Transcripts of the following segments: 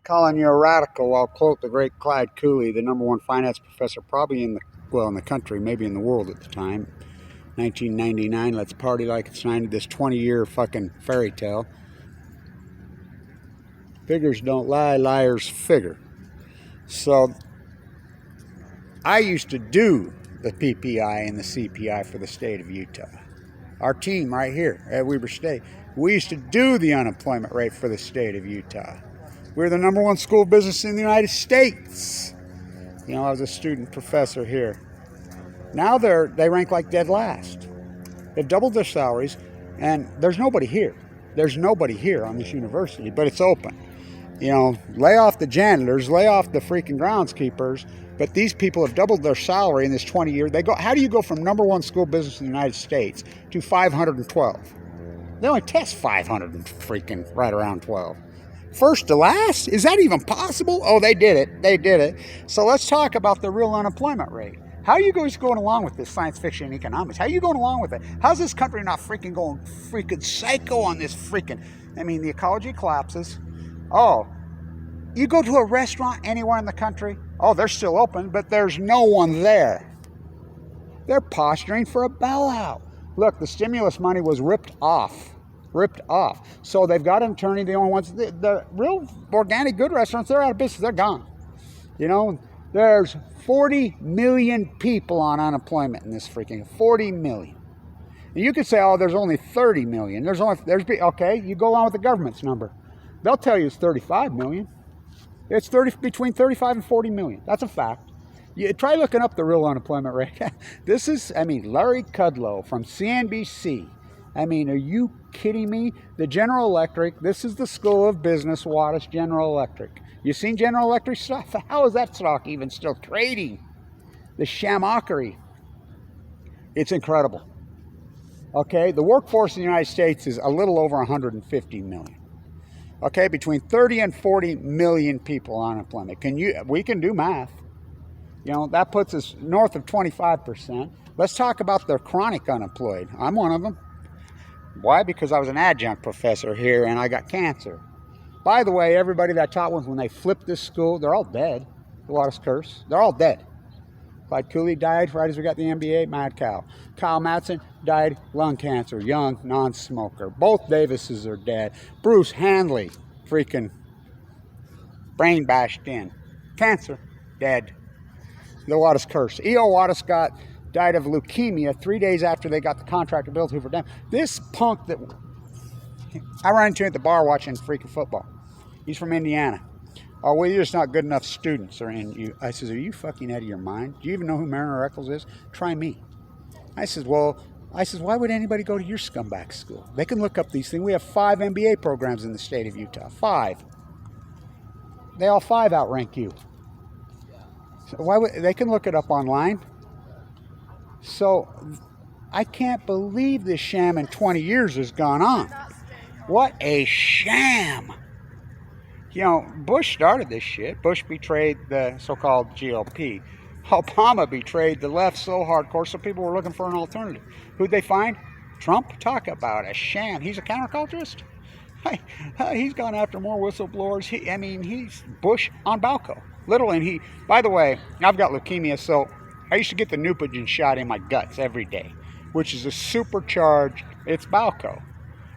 calling you a radical, I'll quote the great Clyde Cooley, the #1 finance professor probably in the country, maybe in the world at the time. 1999, let's party like it's 90, this 20-year fucking fairy tale. Figures don't lie, liars figure. So I used to do the PPI and the CPI for the state of Utah. Our team right here at Weber State, we used to do the unemployment rate for the state of Utah. We're the #1 school of business in the United States. You know, I was a student professor here. Now they rank like dead last. They've doubled their salaries, and there's nobody here. There's nobody here on this university, but it's open. You know, lay off the janitors, lay off the freaking groundskeepers, but these people have doubled their salary in this 20 years. How do you go from #1 school business in the United States to 512? They only test 500 and freaking right around 12. First to last? Is that even possible? Oh, they did it. They did it. So let's talk about the real unemployment rate. How are you guys going along with this science fiction and economics? How are you going along with it? How's this country not freaking going freaking psycho on this freaking... I mean, the ecology collapses. Oh, you go to a restaurant anywhere in the country, oh, they're still open, but there's no one there. They're posturing for a bailout. Look, the stimulus money was ripped off. So they've got an attorney, the only ones, the real organic good restaurants, they're out of business, they're gone. You know, there's 40 million people on unemployment in this freaking, 40 million. And you could say, oh, there's only 30 million. Okay, you go along with the government's number. They'll tell you it's 35 million. It's between 35 and 40 million. That's a fact. You try looking up the real unemployment rate. This is, Larry Kudlow from CNBC. Are you kidding me? The General Electric, this is the School of Business, Wattis General Electric. You seen General Electric stuff? How is that stock even still trading? The shamockery. It's incredible. Okay, the workforce in the United States is a little over 150 million. Okay, between 30 and 40 million people on unemployment. We can do math. You know, that puts us north of 25%. Let's talk about the chronic unemployed. I'm one of them. Why? Because I was an adjunct professor here and I got cancer. By the way, everybody that taught when they flipped this school, they're all dead. The Wattis curse. They're all dead. Clyde Cooley died right as we got the MBA, mad cow. Kyle Madsen died lung cancer, young, non-smoker. Both Davises are dead. Bruce Handley, freaking brain bashed in. Cancer, dead. The Wattis curse. E.O. Wattis died of leukemia 3 days after they got the contract to build Hoover Dam. This punk that I ran into at the bar watching freaking football. He's from Indiana. Oh, well, you're just not good enough students. I says, are you fucking out of your mind? Do you even know who Mariner Eccles is? Try me. I says, why would anybody go to your scumbag school? They can look up these things. We have 5 MBA programs in the state of Utah. 5. They all 5 outrank you. So they can look it up online. So I can't believe this sham in 20 years has gone on. What a sham. You know, Bush started this shit. Bush betrayed the so-called GOP. Obama betrayed the left so hardcore, so people were looking for an alternative. Who'd they find? Trump? Talk about a sham. He's a counterculturist. He's gone after more whistleblowers. He's Bush on Balco. Literally, by the way, I've got leukemia, so I used to get the Neupogen shot in my guts every day, which is a supercharged, it's Balco.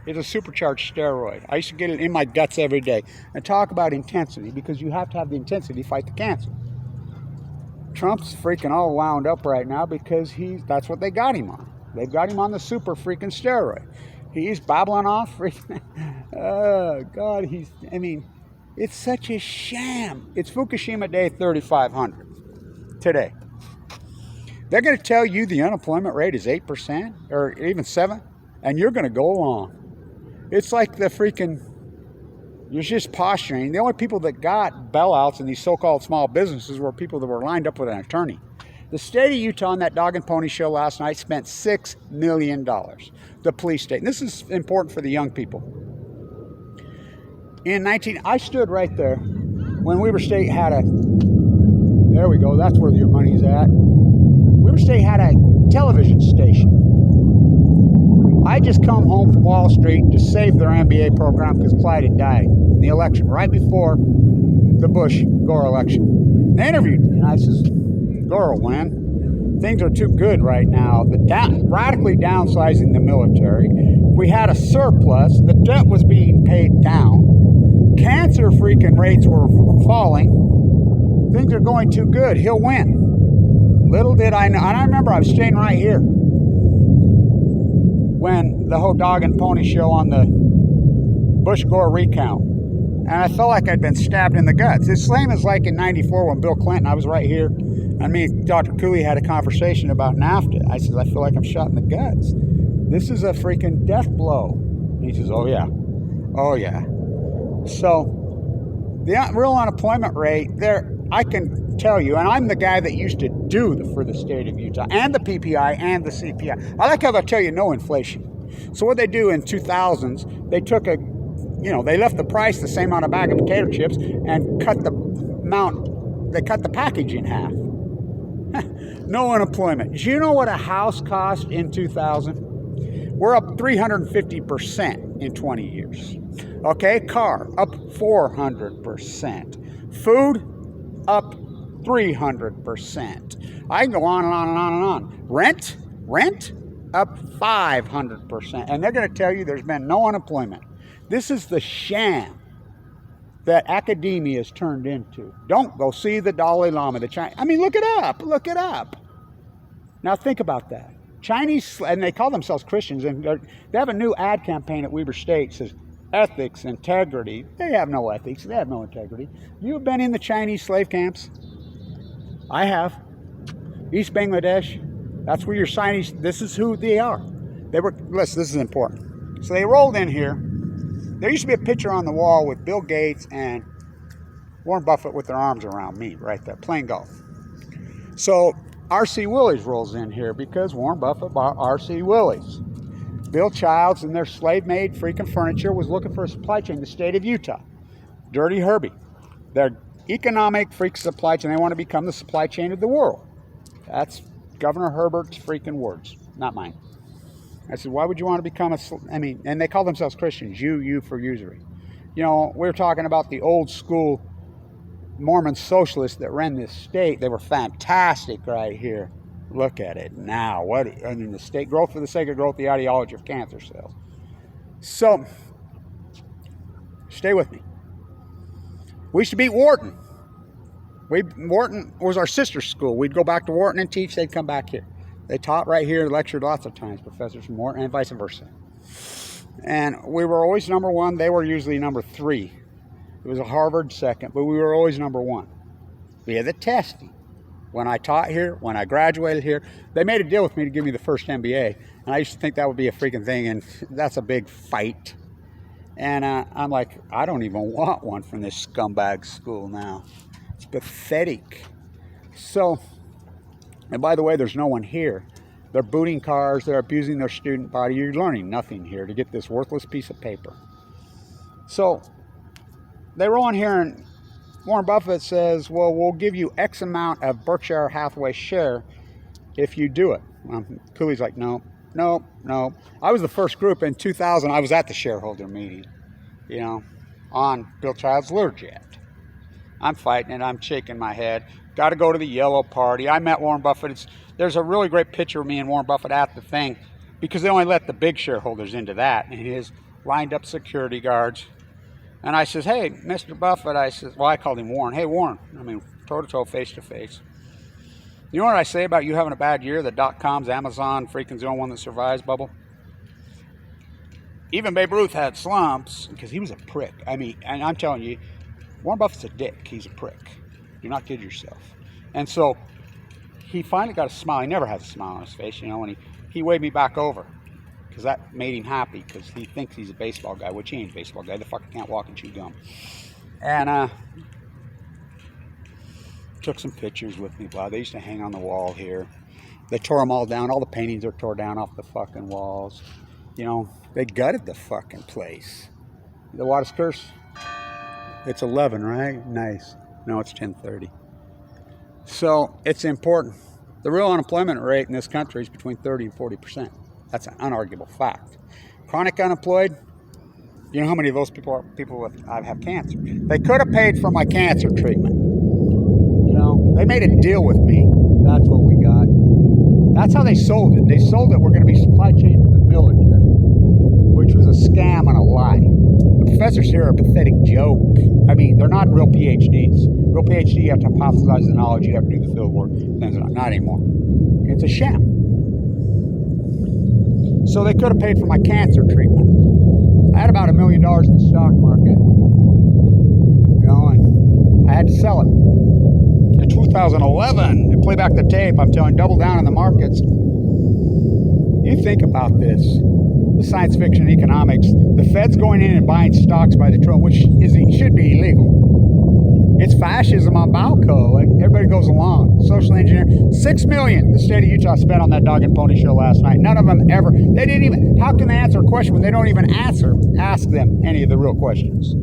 It's a supercharged steroid. I used to get it in my guts every day. And talk about intensity, because you have to have the intensity to fight the cancer. Trump's freaking all wound up right now because that's what they got him on. They've got him on the super freaking steroid. He's babbling off freaking, oh God, it's such a sham. It's Fukushima Day 3500 today. They're going to tell you the unemployment rate is 8% or even 7%, and you're going to go along. It's like the freaking, you're just posturing. The only people that got bailouts in these so-called small businesses were people that were lined up with an attorney. The state of Utah on that dog and pony show last night spent $6 million. The police state. And this is important for the young people. I stood right there when Weber State had there we go, that's where your money's at. Weber State had a television station. I just come home from Wall Street to save their MBA program because Clyde had died in the election right before the Bush-Gore election. They interviewed me, and I says, Gore will win. Things are too good right now. Radically downsizing the military. We had a surplus. The debt was being paid down. Cancer freaking rates were falling. Things are going too good. He'll win. Little did I know. And I remember I was staying right here when the whole dog and pony show on the Bush-Gore recount. And I felt like I'd been stabbed in the guts. It's the same as like in 94 when Bill Clinton, I was right here, and me and Dr. Cooley had a conversation about NAFTA. I said, I feel like I'm shot in the guts. This is a freaking death blow. And he says, oh yeah. Oh yeah. So the real unemployment rate there, I can tell you, and I'm the guy that used to do for the state of Utah, and the PPI and the CPI. I like how they'll tell you no inflation. So what they do in 2000s, they took they left the price the same on a bag of potato chips and cut the package in half. No unemployment. Do you know what a house cost in 2000? We're up 350% in 20 years. Okay, car up 400%. Food up 300%. I can go on and on and on and on. Rent up 500%. And they're going to tell you there's been no unemployment. This is the sham that academia has turned into. Don't go see the Dalai Lama, the Chinese. I mean, look it up. Now think about that. Chinese, and they call themselves Christians, and they have a new ad campaign at Weber State that says ethics, integrity. They have no ethics. They have no integrity. You've been in the Chinese slave camps? I have. East Bangladesh. That's where your Chinese, this is who they are. Listen, this is important. So they rolled in here. There used to be a picture on the wall with Bill Gates and Warren Buffett with their arms around me right there, playing golf. So R.C. Willey's rolls in here because Warren Buffett bought R.C. Willey's. Bill Childs and their slave-made freaking furniture was looking for a supply chain in the state of Utah. Dirty Herbie. Their economic freak supply chain. They want to become the supply chain of the world. That's Governor Herbert's freaking words, not mine. I said, why would you want to become and they call themselves Christians, U for usury. You know, we're talking about the old school Mormon socialists that ran this state. They were fantastic right here. Look at it now. The state growth for the sake of growth, the ideology of cancer cells. So, stay with me. We used to beat Wharton. Wharton was our sister school. We'd go back to Wharton and teach. They'd come back here. They taught right here, lectured lots of times, professors from Wharton, and vice versa. And we were always number one. They were usually number 3. It was a Harvard second, but we were always number 1. We had the testing. When I taught here, when I graduated here, they made a deal with me to give me the first MBA. And I used to think that would be a freaking thing, and that's a big fight. And I'm like, I don't even want one from this scumbag school now. It's pathetic. So, and by the way, there's no one here. They're booting cars. They're abusing their student body. You're learning nothing here to get this worthless piece of paper. So they roll in here, and Warren Buffett says, well, we'll give you X amount of Berkshire Hathaway share if you do it. Cooley's like, no. I was the first group in 2000. I was at the shareholder meeting, on Bill Child's Learjet. I'm fighting it. I'm shaking my head. Got to go to the yellow party. I met Warren Buffett. There's a really great picture of me and Warren Buffett at the thing because they only let the big shareholders into that. And his lined up security guards. And I says, hey, Mr. Buffett. I called him Warren. Hey, Warren. Toe-to-toe, face-to-face. You know what I say about you having a bad year? The dot-coms, Amazon, freaking's the only one that survives bubble. Even Babe Ruth had slumps because he was a prick. And I'm telling you, Warren Buffett's a dick. He's a prick. Do not kid yourself. And so he finally got a smile. He never has a smile on his face, and he waved me back over because that made him happy because he thinks he's a baseball guy, which he ain't a baseball guy. The fucker can't walk and chew gum. And took some pictures with me. Wow, they used to hang on the wall here. They tore them all down. All the paintings are tore down off the fucking walls. They gutted the fucking place. The Wattis curse? It's 11, right? Nice. No, it's 10:30. So it's important. The real unemployment rate in this country is between 30 and 40%. That's an unarguable fact. Chronic unemployed, You know how many of those people have cancer? They could have paid for my cancer treatment. You know, they made a deal with me. That's what we got. That's how they sold it. They sold it. We're going to be supply chain for the military, which was a scam and a lie. The professors here are a pathetic joke. I mean, they're not real PhDs. Real PhD, you have to hypothesize the knowledge. You have to do the field work. Not anymore. It's a sham. So they could have paid for my cancer treatment. I had about $1 million in the stock market, you know, and I had to sell it. In 2011, to play back the tape, I'm telling you, double down in the markets. You think about this, the science fiction economics, the Fed's going in and buying stocks by the trillion, which should be illegal. It's fascism on Balco. Everybody goes along. Social engineering. $6 million the state of Utah spent on that dog and pony show last night. None of them ever. They didn't even. How can they answer a question when they don't even ask them any of the real questions?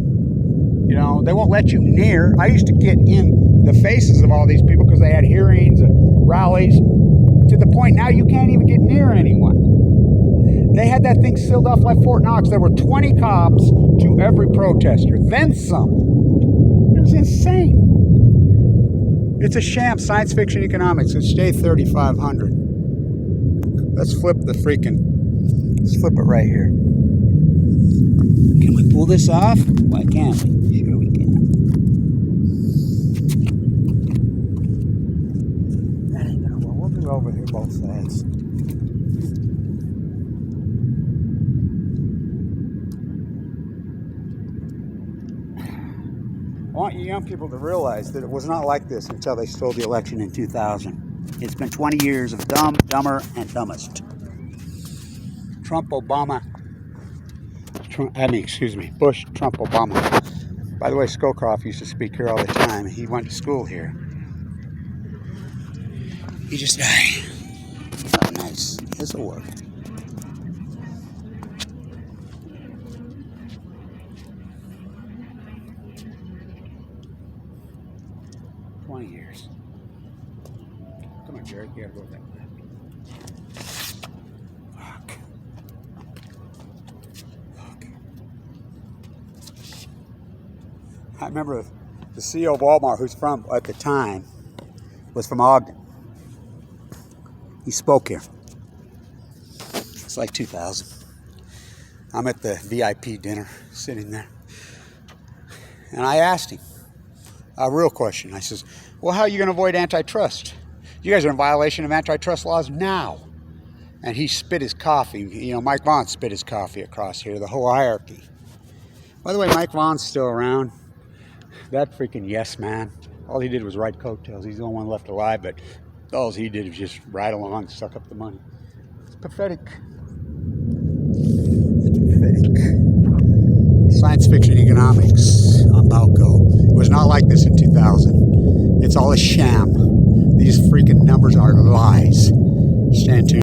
You know, they won't let you near. I used to get in the faces of all these people because they had hearings and rallies, to the point now you can't even get near anyone. They had that thing sealed off like Fort Knox. There were 20 cops to every protester, then some. It was insane. It's a sham. Science fiction economics. It's day 3500. Let's flip it right here. Can we pull this off? Why can't we? Sure we can. That ain't gonna work. We'll do over here both sides. I want you young people to realize that it was not like this until they stole the election in 2000. It's been 20 years of dumb, dumber, and dumbest. Bush, Trump, Obama. By the way, School.of used to speak here all the time. He went to school here. He just died. Oh, nice. This'll work. Years. Come on, Jerry. You gotta go that way. Fuck. I remember the CEO of Walmart, who's from, at the time, was from Ogden. He spoke here. It's like 2000. I'm at the VIP dinner, sitting there. And I asked him a real question. I says, well, how are you going to avoid antitrust? You guys are in violation of antitrust laws now. And he spit his coffee. You know, Mike Vaughan spit his coffee across here, the whole hierarchy. By the way, Mike Vaughan's still around. That freaking yes man. All he did was ride coattails. He's the only one left alive, but all he did was just ride along and suck up the money. It's pathetic. It's pathetic. Science fiction economics on Balco. It was not like this in 2000. It's all a sham. These freaking numbers are lies. Stand tuned.